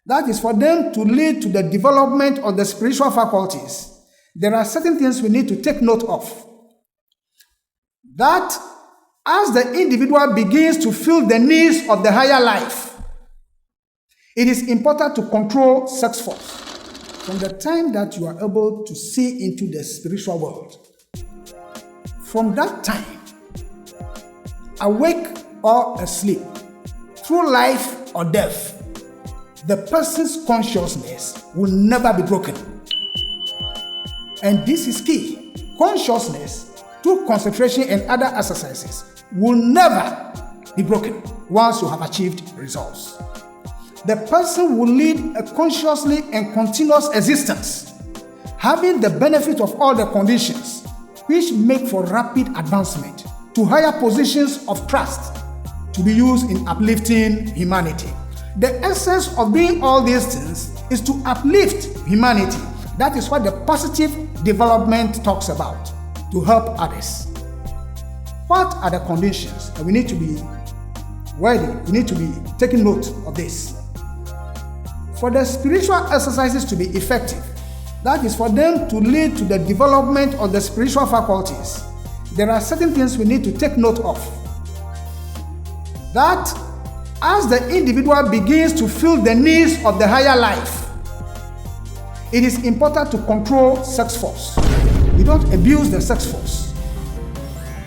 That is for them to lead to the development of the spiritual faculties. There are certain things we need to take note of. That as the individual begins to feel the needs of the higher life, it is important to control sex force. From the time that you are able to see into the spiritual world, from that time, awake or asleep, through life or death, the person's consciousness will never be broken. And this is key. Consciousness, through concentration and other exercises, will never be broken once you have achieved results. The person will lead a consciously and continuous existence, having the benefit of all the conditions which make for rapid advancement to higher positions of trust to be used in uplifting humanity. The essence of doing all these things is to uplift humanity. That is what the positive development talks about, to help others. What are the conditions? And we need to be ready. We need to be taking note of this. For the spiritual exercises to be effective, that is for them to lead to the development of the spiritual faculties, there are certain things we need to take note of. That as the individual begins to feel the needs of the higher life, it is important to control sex force. You don't abuse the sex force.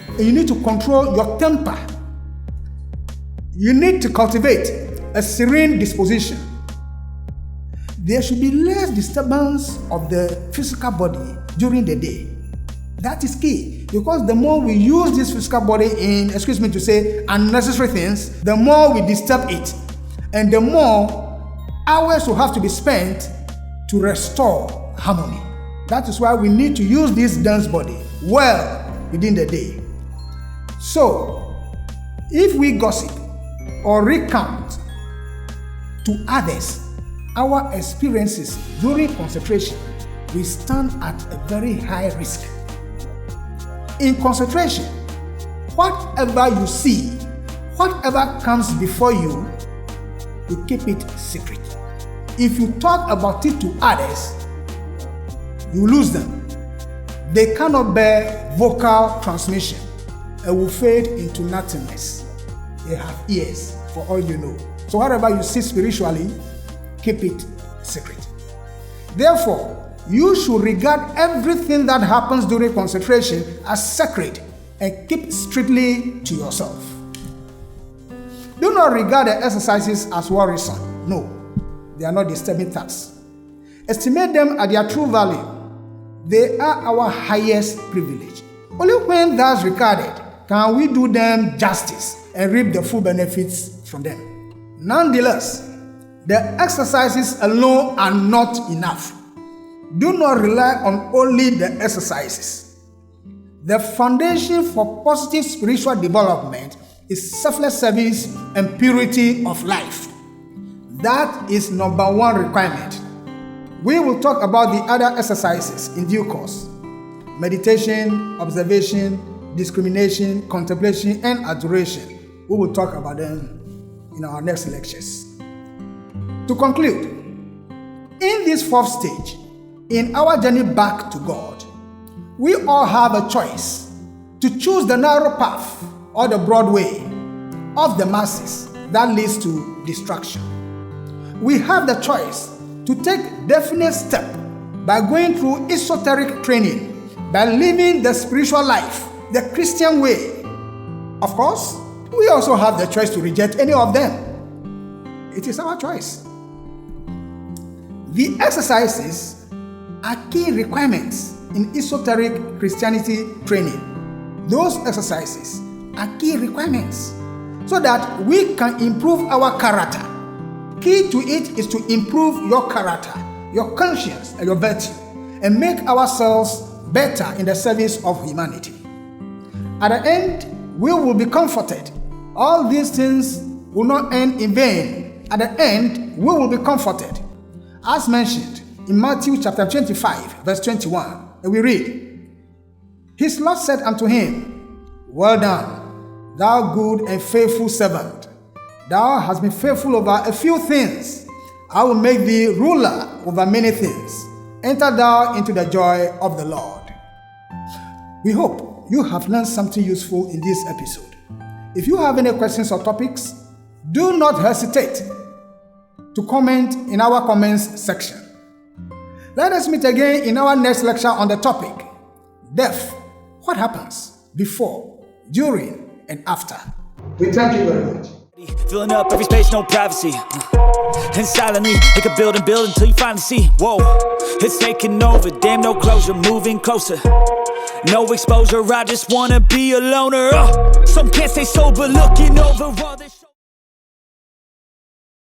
And you need to control your temper. You need to cultivate a serene disposition. There should be less disturbance of the physical body during the day. That is key, because the more we use this physical body in, unnecessary things, the more we disturb it, and the more hours will have to be spent to restore harmony. That is why we need to use this dense body well within the day. So, if we gossip or recount to others our experiences during concentration, we stand at a very high risk. In concentration, whatever you see, whatever comes before you, you keep it secret. If you talk about it to others, you lose them. They cannot bear vocal transmission and will fade into nothingness. They have ears, for all you know. So whatever you see spiritually, keep it secret. Therefore, you should regard everything that happens during concentration as sacred and keep strictly to yourself. Do not regard the exercises as worrisome. No, they are not disturbing tasks. Estimate them at their true value. They are our highest privilege. Only when that's regarded can we do them justice and reap the full benefits from them. Nonetheless, the exercises alone are not enough. Do not rely on only the exercises. The foundation for positive spiritual development is selfless service and purity of life. That is number one requirement. We will talk about the other exercises in due course. Meditation, observation, discrimination, contemplation, and adoration. We will talk about them in our next lectures. To conclude, in this fourth stage, in our journey back to God, we all have a choice to choose the narrow path or the broad way of the masses that leads to destruction. We have the choice to take definite step by going through esoteric training, by living the spiritual life, the Christian way. Of course, we also have the choice to reject any of them. It is our choice. The exercises are key requirements in esoteric Christianity training. Those exercises are key requirements so that we can improve our character. Key to it is to improve your character, your conscience, and your virtue, and make ourselves better in the service of humanity. At the end, we will be comforted. All these things will not end in vain. At the end, we will be comforted. As mentioned in Matthew chapter 25, verse 21, and we read, His Lord said unto him, Well done, thou good and faithful servant. Thou hast been faithful over a few things. I will make thee ruler over many things. Enter thou into the joy of the Lord. We hope you have learned something useful in this episode. If you have any questions or topics, do not hesitate to comment in our comments section. Let us meet again in our next lecture on the topic, death. What happens before, during, and after? We thank you very much. Filling up every space, no privacy. And silently, it could build and build until you finally see. Whoa, it's taking over, damn no closure, moving closer. No exposure, I just wanna be a loner. Some can't stay sober, looking over all this.